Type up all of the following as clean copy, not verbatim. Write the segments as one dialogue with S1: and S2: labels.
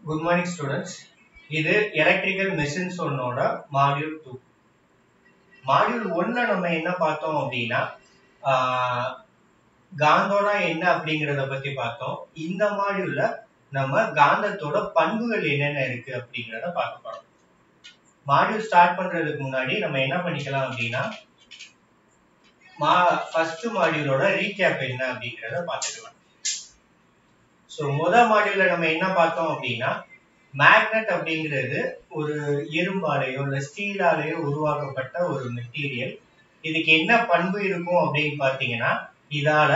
S1: Good morning students. இது electrical machines ஒன்னோட module 2. module 1ல நம்ம என்ன பார்த்தோம் அப்படின்னா காந்தோட என்ன அப்படிங்கறத பத்தி பார்த்தோம். இந்த மாடியூல்ல நம்ம காந்தத்தோட பண்புகள் என்னென்ன இருக்கு அப்படிங்கறத பார்க்க போறோம். மாடியூல் ஸ்டார்ட் பண்றதுக்கு முன்னாடி நம்ம என்ன பண்ணிக்கலாம் அப்படின்னா ஃபர்ஸ்ட் மாடியூலோட ரீகேப் என்ன அப்படிங்கறத பார்த்துக்கலாம். ஸோ முதல் மாடியூல்ல நம்ம என்ன பார்த்தோம் அப்படின்னா மேக்னெட் அப்படிங்கிறது ஒரு இரும்பாலேயோ இல்ல ஸ்டீலாலேயோ உருவாக்கப்பட்ட ஒரு மெட்டீரியல். இதுக்கு என்ன பண்பு இருக்கும் அப்படின்னு பாத்தீங்கன்னா இதால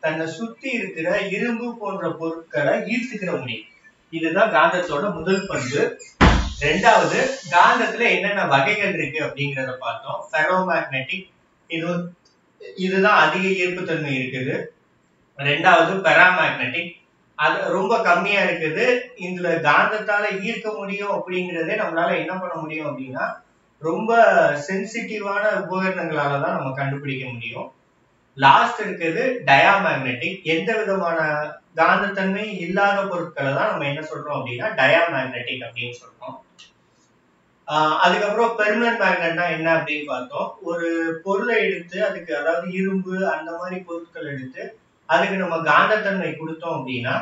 S1: தன்னை சுத்தி இருக்கிற இரும்பு போன்ற பொருட்களை ஈர்த்துக்கிற முடியும். இதுதான் காந்தத்தோட முதல் பண்பு. ரெண்டாவது, காந்தத்துல என்னென்ன வகைகள் இருக்கு அப்படிங்கறத பார்த்தோம். ஃபெரோ மேக்னெட்டிக், இதுதான் அதிக ஈர்ப்புத்தன்மை இருக்குது. ரெண்டாவது பெராமேக்னெட்டிக், அது ரொம்ப கம்மியா இருக்குது. இதுல காந்தத்தால ஈர்க்க முடியும் அப்படிங்கறதே நம்மளால என்ன பண்ண முடியும் அப்படின்னா ரொம்ப சென்சிட்டிவான உபகரணங்களாலதான் நம்ம கண்டுபிடிக்க முடியும். லாஸ்ட் இருக்கிறது டயாமேக்னெட்டிக், எந்த விதமான காந்தத்தன்மை இல்லாத பொருட்களை தான் நம்ம என்ன சொல்றோம் அப்படின்னா டயாமேக்னெட்டிக் அப்படின்னு சொல்றோம். அதுக்கப்புறம் பெர்மனன்ட் மேக்னெட்னா என்ன அப்படின்னு பார்த்தோம். ஒரு பொருளை எடுத்து அதுக்கு, அதாவது இரும்பு அந்த மாதிரி பொருட்கள் எடுத்து அதுக்கு நம்ம காந்தத்தன்மை கொடுத்தோம் அப்படின்னா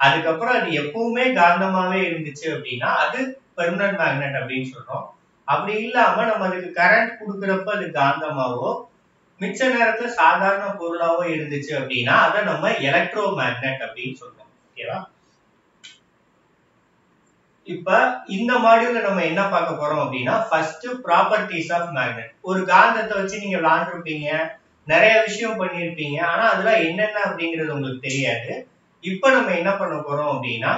S1: அதுக்கப்புறம் அது எப்பவுமே காந்தமாவே இருந்துச்சு அப்படின்னா அது பெர்மனன்ட் மேக்னெட் அப்படின்னு சொல்றோம். அப்படி இல்லாம நம்ம அதுக்கு கரண்ட் கொடுக்கறப்ப அது காந்தமாவோ மிச்ச நேரத்துல சாதாரண பொருளாவோ இருந்துச்சு அப்படின்னா அதை நம்ம எலக்ட்ரோ மேக்னெட் அப்படின்னு சொல்றோம். ஓகேவா? இப்ப இந்த மாடியூல்ல நம்ம என்ன பார்க்க போறோம் அப்படின்னா ஃபர்ஸ்ட் ப்ராப்பர்ட்டிஸ் ஆஃப் மேக்னெட். ஒரு காந்தத்தை வச்சு நீங்க விளையாண்டுருப்பீங்க, நிறைய விஷயம் பண்ணிருப்பீங்க, ஆனா அதெல்லாம் என்னென்ன அப்படிங்கிறது உங்களுக்கு தெரியாது. இப்ப நம்ம என்ன பண்ண போறோம் அப்படின்னா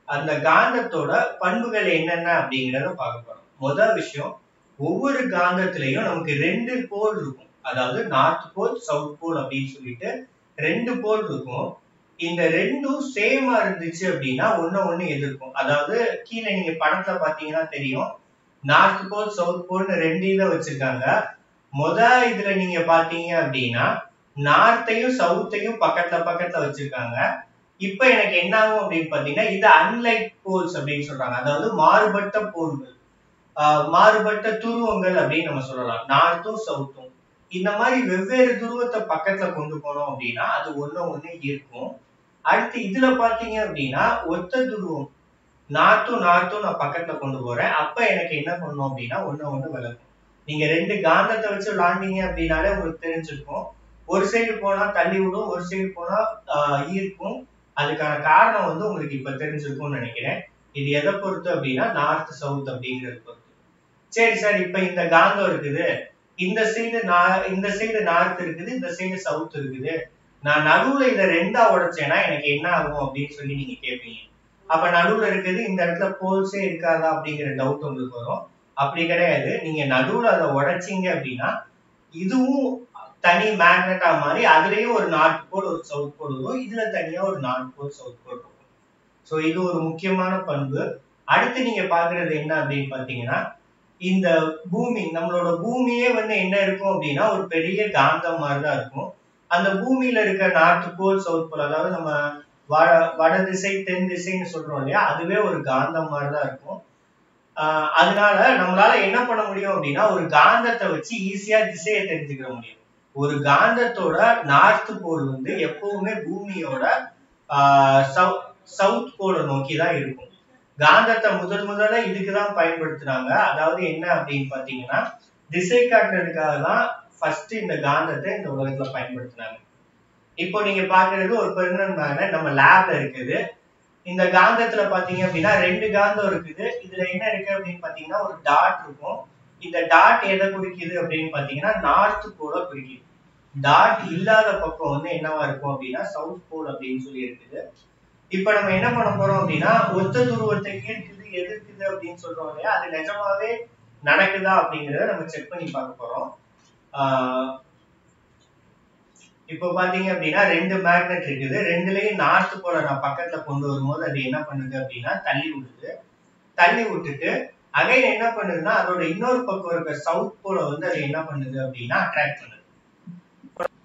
S1: அந்த காந்தத்தோட பண்புகள் என்னென்ன அப்படிங்கறத பார்க்க போறோம். முதல் விஷயம், ஒவ்வொரு காந்தத்திலையும் நமக்கு ரெண்டு போல் இருக்கும். அதாவது நார்த் போல், சவுத் போல் அப்படின்னு சொல்லிட்டு ரெண்டு போல் இருக்கும். இந்த ரெண்டும் சேமா இருந்துச்சு அப்படின்னா ஒண்ணு எதிர்க்கும். அதாவது கீழே நீங்க படத்துல பாத்தீங்கன்னா தெரியும், நார்த் போல் சவுத் போல்னு ரெண்டு இதை வச்சிருக்காங்க. இதுல நீங்க பாத்தீங்க அப்படின்னா நார்த்தையும் சவுத்தையும் பக்கத்துல வச்சிருக்காங்க. இப்ப எனக்கு என்ன ஆகும் அப்படின்னு பாத்தீங்கன்னா இது அன்லைக் போல்ஸ் அப்படின்னு சொல்றாங்க. அதாவது மாறுபட்ட போல்கள், மாறுபட்ட துருவங்கள் அப்படின்னு நம்ம சொல்லலாம். நார்த்தும் சவுத்தும் இந்த மாதிரி வெவ்வேறு துருவத்தை பக்கத்துல கொண்டு போனோம் அப்படின்னா அது ஒண்ணு இருக்கும். அடுத்து இதுல பாத்தீங்க அப்படின்னா ஒத்த துருவம் நார்த்தும் நான் பக்கத்துல கொண்டு போறேன். அப்ப எனக்கு என்ன பண்ணும் அப்படின்னா ஒண்ணு விளக்கும். நீங்க ரெண்டு காந்தத்தை வச்சு விளாண்டீங்க அப்படின்னாலே உங்களுக்கு தெரிஞ்சிருக்கும். ஒரு சைடு போனா தள்ளி விடும், ஒரு சைடு போனா ஈர்க்கும். அதுக்கான காரணம் உங்களுக்கு இப்ப தெரிஞ்சிருக்கும்னு நினைக்கிறேன். இது எதை பொறுத்து அப்படின்னா நார்த் சவுத் அப்படிங்கறது பொறுத்து. சரி சார், இப்ப இந்த காந்தம் இருக்குது, இந்த சைடு நார்த் இருக்குது, இந்த சைடு சவுத் இருக்குது, நான் நடுவுல இதை ரெண்டா உடைச்சேன்னா எனக்கு என்ன ஆகும் அப்படின்னு சொல்லி நீங்க கேட்பீங்க. அப்ப நடுவுல இருக்குது இந்த இடத்துல போல்ஸே இருக்காதா அப்படிங்கிற டவுட் உங்களுக்கு வரும். அப்படி கிடையாது. நீங்க நடுவுல அதை உடைச்சீங்க அப்படின்னா இதுவும் தனி மேக்னெட்டா மாறி அதுலயும் ஒரு நார்த் போல் ஒரு சவுத் போல் இருக்கும். இதுல தனியா ஒரு நார்த் போல் சவுத் போல் இருக்கும். சோ இது ஒரு முக்கியமான பண்பு. அடுத்து நீங்க பாக்குறது என்ன அப்படின்னு பாத்தீங்கன்னா இந்த பூமி, நம்மளோட பூமியே என்ன இருக்கும் அப்படின்னா ஒரு பெரிய காந்தம் மாதிரிதான் இருக்கும். அந்த பூமியில இருக்க நார்த் போல் சவுத் போல், அதாவது நம்ம வட திசை தென் திசைன்னு சொல்றோம் இல்லையா, அதுவே ஒரு காந்தம் மாதிரிதான் இருக்கும். அதனால நம்மளால என்ன பண்ண முடியும் அப்படின்னா ஒரு காந்தத்தை வச்சு ஈஸியா திசையை தெரிஞ்சுக்கிற முடியும். ஒரு காந்தத்தோட நார்த் போல் எப்பவுமே பூமியோட சவுத் போலை நோக்கிதான் இருக்கும். காந்தத்தை முதல்ல இதுக்குதான் பயன்படுத்துறாங்க. அதாவது என்ன அப்படின்னு பாத்தீங்கன்னா திசை காட்டுறதுக்காக தான் ஃபர்ஸ்ட் இந்த காந்தத்தை இந்த உலகத்துல பயன்படுத்தினாங்க. இப்போ நீங்க பாக்குறது ஒரு பெர்மனன்ட் மேக்னெட் நம்ம லேப்ல இருக்குது. இந்த காந்தத்துல பாத்தீங்க அப்படின்னா ரெண்டு காந்தம் இருக்குது. இதுல என்ன இருக்கு அப்படின்னு பாத்தீங்கன்னா ஒரு டாட் இருக்கும். இந்த டாட் எதை குறிக்குது அப்படின்னு பாத்தீங்கன்னா நார்த் போல குறிக்குது. டாட் இல்லாத பக்கம் என்னவா இருக்கும் அப்படின்னா சவுத் போல் அப்படின்னு சொல்லி இருக்குது. இப்ப நம்ம என்ன பண்ண போறோம் அப்படின்னா ஒத்த துருவத்தை ஈர்க்குது எதிர்க்குது அப்படின்னு சொல்றோம் இல்லையா, அது நிஜமாவே நடக்குதா அப்படிங்கறத நம்ம செக் பண்ணி பார்க்க போறோம். இப்ப பாத்தீங்க அப்படின்னா ரெண்டு மேக்னெட் இருக்குது. ரெண்டுலயும் நார்த் போல நான் பக்கத்துல கொண்டு வரும்போது அது என்ன பண்ணுது அப்படின்னா தள்ளி விடுது. தள்ளி விட்டுட்டு அகைன் என்ன பண்ணுதுன்னா அதோட இன்னொரு பக்கம் இருக்க சவுத் போல அது என்ன பண்ணுது அப்படின்னா அட்ராக்ட் பண்ணுது.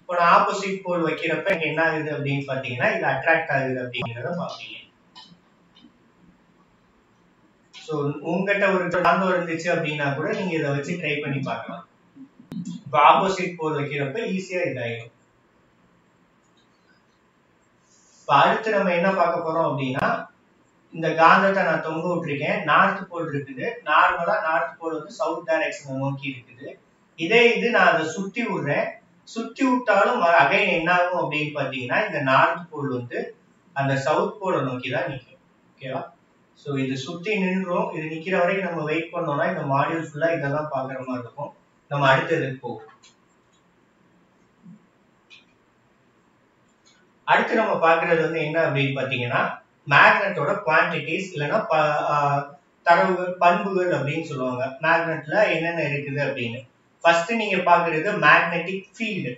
S1: இப்போ நான் ஆப்போசிட் போல் வைக்கிறப்ப என்ன ஆகுது அப்படின்னு பாத்தீங்கன்னா இது அட்ராக்ட் ஆகுது அப்படிங்கிறத பாப்பீங்க. ஸோ உங்ககிட்ட ஒரு காந்தம் இருந்துச்சு அப்படின்னா கூட நீங்க இதை வச்சு ட்ரை பண்ணி பார்க்கலாம். இப்போ ஆப்போசிட் போல் வைக்கிறப்ப ஈஸியா இதாயிடும். இப்போ அடுத்து நம்ம என்ன பார்க்க போறோம் அப்படின்னா, இந்த காந்தத்தை நான் தொங்க விட்டுருக்கேன். நார்த் போல் இருக்குது. நார்மலா நார்த் போல் வந்து சவுத் டைரக்ஷனை நோக்கி இருக்குது. இதே இது நான் அதை சுத்தி விடுறேன். சுத்தி விட்டாலும் அகைன் என்ன ஆகும் அப்படின்னு பாத்தீங்கன்னா, இந்த நார்த் போல் வந்து அந்த சவுத் போலை நோக்கி தான் நிற்கும். ஓகேவா? ஸோ இது சுத்தி நின்றோம். இது நிக்கிற வரைக்கும் நம்ம வெயிட் பண்ணோம்னா இந்த மாடியூல் ஃபுல்லா இதெல்லாம் பாக்குற மாதிரி இருக்கும். நம்ம அடுத்ததுக்கு போவோம். அடுத்து நம்ம பாக்குறது வந்து என்ன அப்படின்னு பாத்தீங்கன்னா, மேக்னெட்டோட குவான்டிட்டிஸ் இல்லைன்னா தரவுகள் பண்புகள் அப்படின்னு சொல்லுவாங்க. மேக்னெட்ல என்னென்ன இருக்குது அப்படின்னு. ஃபர்ஸ்ட் நீங்க பாக்குறது மேக்னெட்டிக் ஃபீல்டு.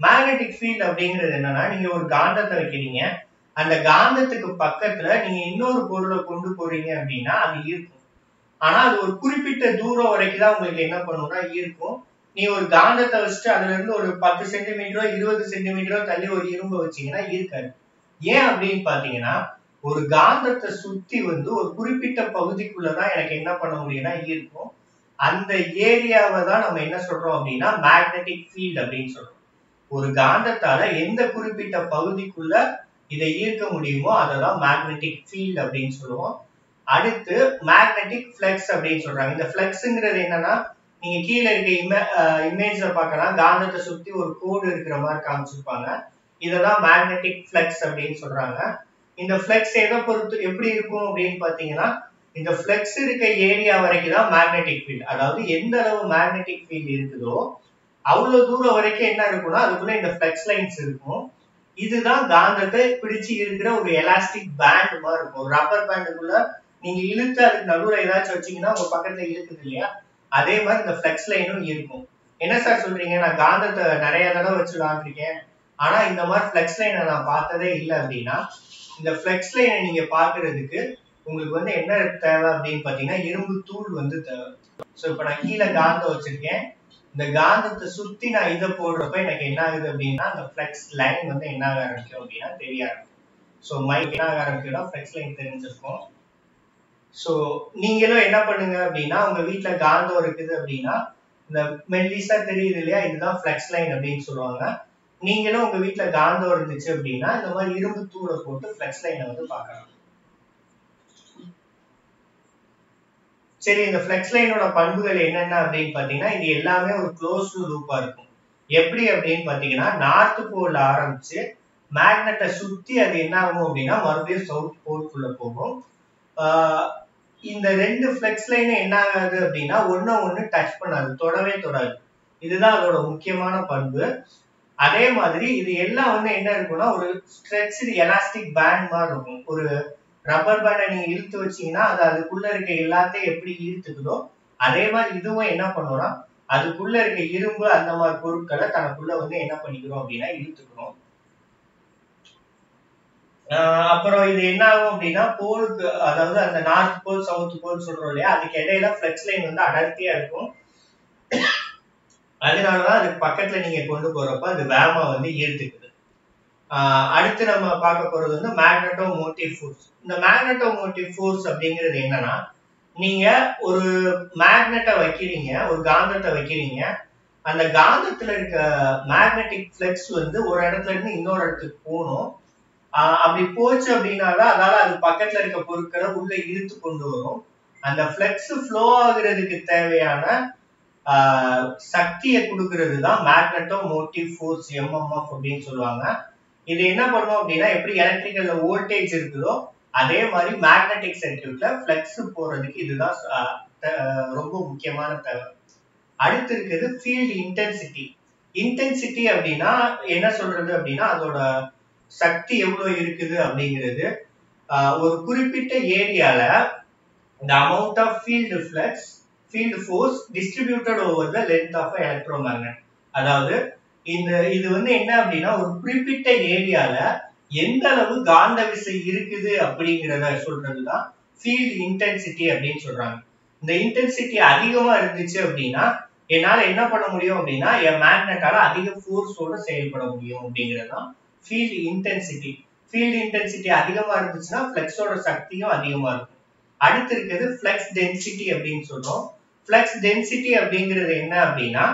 S1: மேக்னெட்டிக் ஃபீல்டு அப்படிங்கிறது என்னன்னா, நீங்க ஒரு காந்தத்தை வைக்கிறீங்க. அந்த காந்தத்துக்கு பக்கத்துல நீங்க இன்னொரு பொருளை கொண்டு போறீங்க அப்படின்னா அது ஈர்க்கும். ஆனா அது ஒரு குறிப்பிட்ட தூரம் வரைக்கும் தான் உங்களுக்கு என்ன பண்ணும்னா ஈர்க்கும். நீ ஒரு காந்தத்தை வச்சுட்டு அதுல இருந்து ஒரு 10 சென்டிமீட்டரோ 20 சென்டிமீட்டரோ தள்ளி ஒரு இரும்பு வச்சீங்கன்னா ஈர்க்காது. ஏன் அப்படின்னு பாத்தீங்கன்னா, ஒரு காந்தத்தை சுத்தி வந்து ஒரு குறிப்பிட்ட பகுதிக்குள்ளதான் எனக்கு என்ன பண்ண முடியும்னா ஈர்க்கும். அந்த ஏரியாவை தான் நம்ம என்ன சொல்றோம் அப்படின்னா மேக்னெட்டிக் ஃபீல்டு அப்படின்னு சொல்றோம். ஒரு காந்தத்தால எந்த குறிப்பிட்ட பகுதிக்குள்ள இதை ஈர்க்க முடியுமோ அததான் மேக்னெட்டிக் ஃபீல்டு அப்படின்னு சொல்லுவோம். அடுத்து மேக்னெட்டிக் ஃப்ளெக்ஸ் அப்படின்னு சொல்றாங்க. இந்த ஃப்ளெக்ஸ்ங்கிறது என்னன்னா, நீங்க கீழே இருக்க இமேஜ்ல பார்க்கலாம். காந்தத்தை சுத்தி ஒரு கோடு இருக்கிற மாதிரி காமிச்சிருப்பாங்க. இததான் மேக்னெட்டிக் ஃப்ளெக்ஸ் அப்படின்னு சொல்றாங்க. இந்த ஃப்ளெக்ஸ் எதை பொறுத்து எப்படி இருக்கும் அப்படின்னு பாத்தீங்கன்னா, இந்த ஃப்ளெக்ஸ் இருக்க ஏரியா வரைக்கும் தான் மேக்னெட்டிக் ஃபீல்டு. அதாவது எந்த அளவு மேக்னெட்டிக் ஃபீல்டு இருக்குதோ அவ்வளவு தூரம் வரைக்கும் என்ன இருக்கும்னா அதுக்குள்ள இந்த ஃப்ளெக்ஸ் லைன்ஸ் இருக்கும். இதுதான் காந்தத்தை பிடிச்சு இருக்கிற ஒரு எலாஸ்டிக் பேண்ட் மாதிரி இருக்கும். ரப்பர் பேண்டுக்குள்ள நீங்க இழுத்து அதுக்கு நடுவுல ஏதாச்சும் வச்சீங்கன்னா உங்க பக்கத்துல இழுக்குது இல்லையா, அதே மாதிரி இந்த ஃப்ளெக்ஸ் லைனும் இருக்கும். என்ன சார் சொல்றீங்க, நான் காந்தத்தை நிறைய தடவை வச்சு விளாண்டுருக்கேன் ஆனா இந்த மாதிரி ஃப்ளெக்ஸ் லைனை நான் பார்த்ததே இல்லை அப்படின்னா, இந்த ஃப்ளெக்ஸ் லைனை நீங்க பாக்குறதுக்கு உங்களுக்கு வந்து என்ன தேவை அப்படின்னு பாத்தீங்கன்னா இரும்பு தூள் வந்து தேவை. ஸோ இப்ப நான் கீழே காந்தம் வச்சிருக்கேன். இந்த காந்தத்தை சுத்தி நான் இதை போடுறப்ப எனக்கு என்ன ஆகுது அப்படின்னா அந்த ஃப்ளெக்ஸ் லைன் வந்து என்ன ஆக ஆரம்பிக்கும் அப்படின்னா தெரிய ஆரம்பிக்கும். ஸோ மைக் என்ன ஆக ஆரம்பிக்கும்னா ஃப்ளெக்ஸ் லைன் தெரிஞ்சிருக்கும். ஸோ நீங்களும் என்ன பண்ணுங்க அப்படின்னா, உங்க வீட்டுல காந்தம் இருக்குது அப்படின்னா இந்த மெல்லிசா தெரியுது இல்லையா, இதுதான் ஃப்ளெக்ஸ் லைன் அப்படின்னு சொல்லுவாங்க. நீங்களும் உங்க வீட்டுல காந்தம் இருந்துச்சு அப்படின்னா இந்த மாதிரி இரும்பு தூளை போட்டு ஃப்ளெக்ஸ் லைனை வந்து பார்க்கலாம். சரி, இந்த ஃப்ளெக்ஸ் லைனோட பண்புகள் என்னென்ன அப்படின்னு பாத்தீங்கன்னா, இது எல்லாமே ஒரு க்ளோஸ்டு லூப்பா இருக்கும். எப்படி அப்படின்னு பாத்தீங்கன்னா, நார்த் போல்ல ஆரம்பிச்சு மேக்னெட்டை சுத்தி அது என்ன ஆகும் அப்படின்னா மறுபடியும் சவுத் போல்குள்ள போகும். இந்த ரெண்டு ஃப்ளெக்ஸ் லைனும் என்ன ஆகாது அப்படின்னா ஒண்ணு டச் பண்ணாது, தொடவே தொடாது. இதுதான் அதோட முக்கியமான பண்பு. அதே மாதிரி இது எல்லாம் வந்து என்ன இருக்கும்னா ஒரு ஸ்ட்ரெச்டு எலாஸ்டிக் பேண்ட் மாதிரி இருக்கும். ஒரு ரப்பர் பேண்டை நீங்க இழுத்து வச்சீங்கன்னா அது அதுக்குள்ள இருக்க எல்லாத்தையும் எப்படி ஈர்த்துக்குதோ அதே மாதிரி இதுவும் என்ன பண்ணும்னா அதுக்குள்ள இருக்க இரும்பு அந்த மாதிரி பொருட்களை தனக்குள்ள வந்து என்ன பண்ணிக்கிறோம் அப்படின்னா இழுத்துக்கணும். அப்புறம் இது என்ன ஆகும் அப்படின்னா போலுக்கு, அதாவது அந்த நார்த் போல் சவுத் போல் சொல்றோம் இல்லையா, அதுக்கு இடையில ஃப்ளெக்ஸ் லைன் வந்து அடர்த்தியா இருக்கும். அதனாலதான் அதுக்கு பக்கத்துல நீங்க கொண்டு போறப்ப அது வேகமா வந்து ஈர்த்துக்குது. அடுத்து நம்ம பார்க்க போறது வந்து மேக்னெட்டோ மோட்டிவ் ஃபோர்ஸ். இந்த மேக்னெட்டோ மோட்டிவ் ஃபோர்ஸ் அப்படிங்கிறது என்னன்னா, நீங்க ஒரு மேக்னெட்டை வைக்கிறீங்க, ஒரு காந்தத்தை வைக்கிறீங்க. அந்த காந்தத்துல இருக்க மேக்னெட்டிக் ஃப்ளெக்ஸ் வந்து ஒரு இடத்துல இருந்து இன்னொரு இடத்துக்கு போகணும். அப்படி போச்சு அப்படின்னாதான் அதால அது பக்கத்துல இருக்க பொருட்களை உள்ள இழுத்து கொண்டு வரும். அந்த ஃப்ளெக்ஸ் ஃப்ளோ ஆகுறதுக்கு தேவையான சக்தியை கொடுக்கறது தான் மேக்னெட்டோ மோட்டிவ் ஃபோர்ஸ், MMF அப்படின்னு சொல்லுவாங்க. இது என்ன பண்ணும் அப்படின்னா, எப்படி எலக்ட்ரிக்கல்ல வோல்டேஜ் இருக்குதோ அதே மாதிரி மேக்னெட்டிக் சர்க்யூட்ல ஃப்ளெக்ஸ் போறதுக்கு இதுதான் ரொம்ப முக்கியமான தேவை. அடுத்து இருக்கிறது ஃபீல்ட் இன்டென்சிட்டி. இன்டென்சிட்டி அப்படின்னா என்ன சொல்றது அப்படின்னா அதோட சக்தி எவ்வளவு இருக்குது அப்படிங்கிறது. ஒரு குறிப்பிட்ட ஏரியால the amount of field flux, field force distributed over the length of an electromagnet. அதாவது இது வந்து என்ன அப்படின்னா ஒரு குறிப்பிட்ட ஏரியால எந்த அளவு காந்த விசை இருக்குது அப்படிங்கிறத சொல்றதுதான் ஃபீல்ட் இன்டென்சிட்டி அப்படின்னு சொல்றாங்க. இந்த இன்டென்சிட்டி அதிகமா இருந்துச்சு அப்படின்னா என்னால என்ன பண்ண முடியும் அப்படின்னா என் மேக்னெட்டால அதிக ஃபோர்ஸோட செயல்பட முடியும் அப்படிங்கிறதுதான் ஃபீல்ட் இன்டென்சிட்டி. ஃபீல்ட் இன்டென்சிட்டி அதிகமா இருந்துச்சுன்னா ஃப்ளெக்ஸோட சக்தியும் அதிகமா இருக்கும். அடுத்து இருக்கிறது ஃப்ளக்ஸ் டென்சிட்டி அப்படின்னு சொல்றோம். ஃப்ளக்ஸ் டென்சிட்டி அப்படிங்கிறது என்ன அப்படின்னா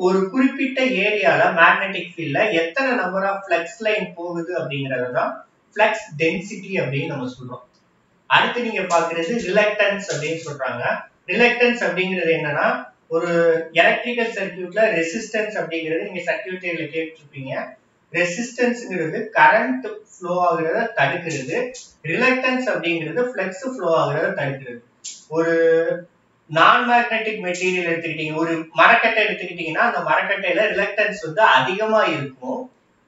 S1: ஒரு குறிப்பிட்ட ஏரியால மேக்னெட்டிக் ஃபீல்ட்ல எத்தனை நம்பர் ஆஃப் ஃப்ளக்ஸ் லைன் போகுது அப்படிங்கறது தான் ஃப்ளக்ஸ் டென்சிட்டி அப்படின்னு நம்ம சொல்றோம். அடுத்து நீங்க பாக்குறது ரிலக்டன்ஸ் அப்படின்னு சொல்றாங்க. ரிலக்டன்ஸ் அப்படிங்கிறது என்னன்னா ஒரு எலக்ட்ரிக்கல் சர்க்யூட்ல ரெசிஸ்டன்ஸ் அப்படிங்கிறது நீங்க சர்க்யூட் தியரியில கேட்டிருப்பீங்க. ரெசிஸ்டன்ஸ்ங்கிறது கரண்ட் ஃப்ளோ ஆகுறத தடுக்கிறது, ரிலக்டன்ஸ் அப்படிங்கிறது ஃப்ளக்ஸ் ஃப்ளோ ஆகுறத தடுக்கிறது. ஒரு நான் மேக்னெட்டிக் மெட்டீரியல் எடுத்துக்கிட்டீங்க, ஒரு மரக்கட்டை எடுத்துக்கிட்டீங்கன்னா அந்த மரக்கட்டையில ரிலக்டன்ஸ் வந்து அதிகமா இருக்கும்.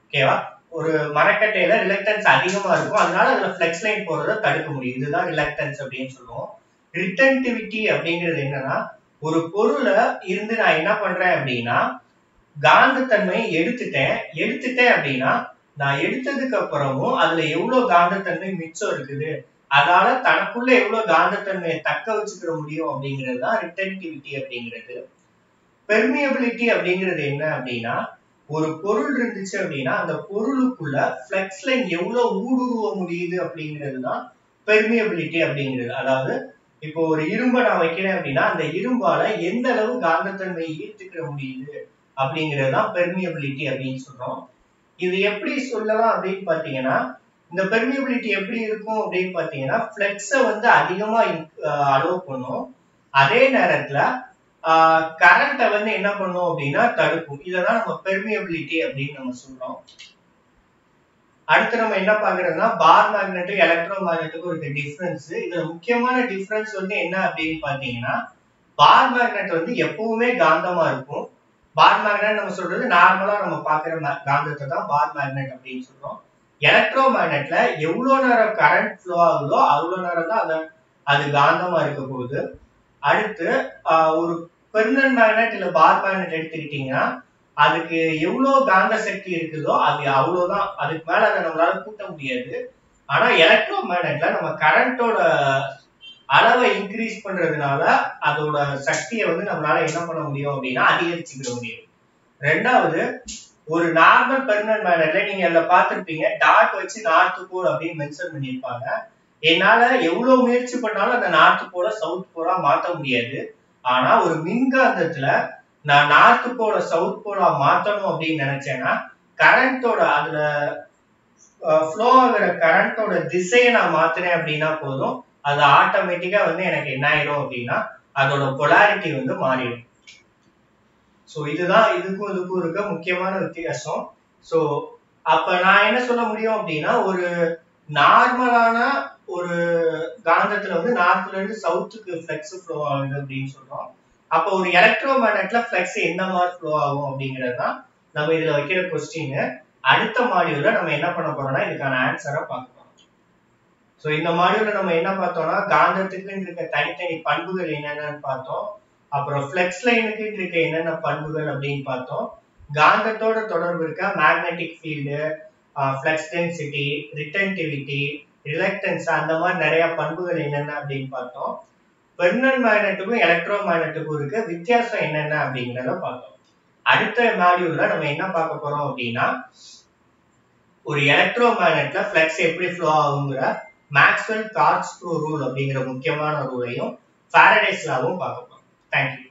S1: ஓகேவா? ஒரு மரக்கட்டையில ரிலக்டன்ஸ் அதிகமா இருக்கும், அதனால அதுல ஃப்ளக்ஸ் லைன் போறத தடுக்க முடியும். இதுதான் ரிலக்டன்ஸ் அப்படின்னு சொல்லுவோம். ரிட்டன்டிவிட்டி அப்படிங்கிறது என்னன்னா ஒரு பொருளை இருந்து நான் என்ன பண்றேன் அப்படின்னா காந்தத்தன்மை எடுத்துட்டேன் அப்படின்னா நான் எடுத்ததுக்கு அப்புறமும் அதுல எவ்வளவு காந்தத்தன்மை மிச்சம் இருக்குது, அதால தனக்குள்ள எவ்வளவு காந்தத்தன்மையை தக்க வச்சுக்கிற முடியும் அப்படிங்கிறது தான் ரிட்டன்டிவிட்டி அப்படிங்கிறது. பெர்மியபிலிட்டி அப்படிங்கிறது என்ன அப்படின்னா ஒரு பொருள் இருந்துச்சு அப்படின்னா அந்த பொருளுக்குள்ள ஃப்ளக்ஸ் லைன் எவ்வளவு ஊடுருவ முடியுது அப்படிங்கிறது தான் பெர்மியபிலிட்டி அப்படிங்கிறது. அதாவது இப்போ ஒரு இரும்பை நான் வைக்கிறேன் அப்படின்னா அந்த இரும்பால எந்த அளவு காந்தத்தன்மை ஈர்த்துக்கிற முடியுது அப்படிங்கிறது தான் பெர்மியபிலிட்டி அப்படின்னு சொல்றோம். இது எப்படி சொல்லலாம் அப்படின்னு பாத்தீங்கன்னா இந்த பெர்மியபிலிட்டி எப்படி இருக்கும் அப்படின்னு பாத்தீங்கன்னா ஃப்ளக்ஸை வந்து அதிகமா அலோவ் பண்ணும், அதே நேரத்துல கரண்ட்டை வந்து என்ன பண்ணும் அப்படின்னா தடுக்கும். இததான் நம்ம பெர்மியபிலிட்டி அப்படின்னு நம்ம சொல்றோம். அடுத்து நம்ம என்ன பாக்குறோம்னா பார் மேக்னெட்டும் எலக்ட்ரோ மேக்னெட்டுக்கும் இருக்க டிஃபரன்ஸ். இதுல முக்கியமான டிஃபரன்ஸ் வந்து என்ன அப்படின்னு பாத்தீங்கன்னா பார் மேக்னெட் வந்து எப்பவுமே காந்தமா இருக்கும். பார் மேக்னெட் நம்ம சொல்றது நார்மலா நம்ம பாக்குற காந்தத்தை தான் பார் மேக்னெட் அப்படின்னு சொல்றோம். எலக்ட்ரோ மேக்னெட்ல எவ்வளவு நேரம் கரண்ட் ஃப்ளோ ஆகுதோ அவ்வளவு நேரம் தான் அது காந்தமா இருக்க போகுது. அடுத்து ஒரு பெர்மனன்ட் மேக்னெட் இல்ல பார் மேக்னெட் எடுத்துக்கிட்டீங்கன்னா அதுக்கு எவ்வளவு காந்த சக்தி இருக்குதோ அது அவ்வளவுதான், அதுக்கு மேல அதை நம்மளால கூட்ட முடியாது. ஆனா எலக்ட்ரோ மேக்னெட்ல நம்ம கரண்டோட அளவை இன்க்ரீஸ் பண்றதுனால அதோட சக்தியை வந்து நம்மளால என்ன பண்ண முடியும் அப்படின்னா அதிகரிச்சுக்கிற முடியும். ரெண்டாவது ஒரு நார்மல் பெர்மனன்ட் மேக்னெட்ல நீங்க அதுல பாத்துருப்பீங்க டாட் வச்சு நார்த் போல் அப்படின்னு மென்ஷன் பண்ணிருப்பாங்க. என்னால எவ்வளவு முயற்சி பண்ணாலும் அந்த நார்த் போல சவுத் போலா மாத்த முடியாது. ஆனா ஒரு மின்காந்தத்துல நான் நார்த் போல சவுத் போலா மாத்தணும் அப்படின்னு நினைச்சேன்னா கரண்டோட அதுல ஃப்ளோ ஆகுற கரண்டோட திசையை நான் மாத்தினேன் அப்படின்னா போதும், அது ஆட்டோமேட்டிக்கா வந்து எனக்கு என்ன ஆயிரும் அப்படின்னா அதோட பொலாரிட்டி வந்து மாறிடும். சோ இதுதான் இதுக்கும் இருக்க முக்கியமான வித்தியாசம். சோ அப்ப நான் என்ன சொல்ல முடியும் அப்படின்னா ஒரு நார்மலான ஒரு காந்தத்துல வந்து நார்த்ல இருந்து சவுத்துக்கு ஃப்ளக்ஸ் ஃப்ளோ ஆகுது அப்படின்னு சொல்றோம். அப்போ ஒரு எலக்ட்ரோ மேக்னெட்ல ஃப்ளக்ஸ் எந்த மாதிரி ஃப்ளோ ஆகும் அப்படிங்கிறது தான் நம்ம இதுல வைக்கிற கொஸ்டின். அடுத்த மாடியூல்ல நம்ம என்ன பண்ண போறோம்னா இதுக்கான ஆன்சரை பார்க்க போறோம். சோ இந்த மாடியூல்ல நம்ம என்ன பார்த்தோம்னா காந்தத்துக்கு இருக்க தனித்தனி பண்புகள் என்னென்னு பார்த்தோம். அப்புறம் ஃப்ளக்ஸ் லைனுக்கு இருக்க என்னென்ன பண்புகள் அப்படின்னு பார்த்தோம். காந்தத்தோட தொடர்பு இருக்க magnetic field, flux density, retentivity, reluctance, அந்த மாதிரி நிறைய பண்புகள் என்னென்ன அப்படின்னு பார்த்தோம். பெர்மனன்ட் மேக்னெட்டுக்கும் எலக்ட்ரோ மேக்னெட்டுக்கும் இருக்க வித்தியாசம் என்னென்ன அப்படிங்கிறத பார்த்தோம். அடுத்த மாடியூல்ல நம்ம என்ன பார்க்க போறோம் அப்படின்னா ஒரு எலக்ட்ரோ மேக்னெட்ல ஃப்ளக்ஸ் எப்படி ஃப்ளோ ஆகுங்கிற மேக்ஸ்வெல் கார்ட்ஸ்க்ரூ ரூல் அப்படிங்கிற முக்கியமான ரூலையும் ஃபாரடேஸ் லாவும் பார்க்க போறோம். தேங்க்யூ.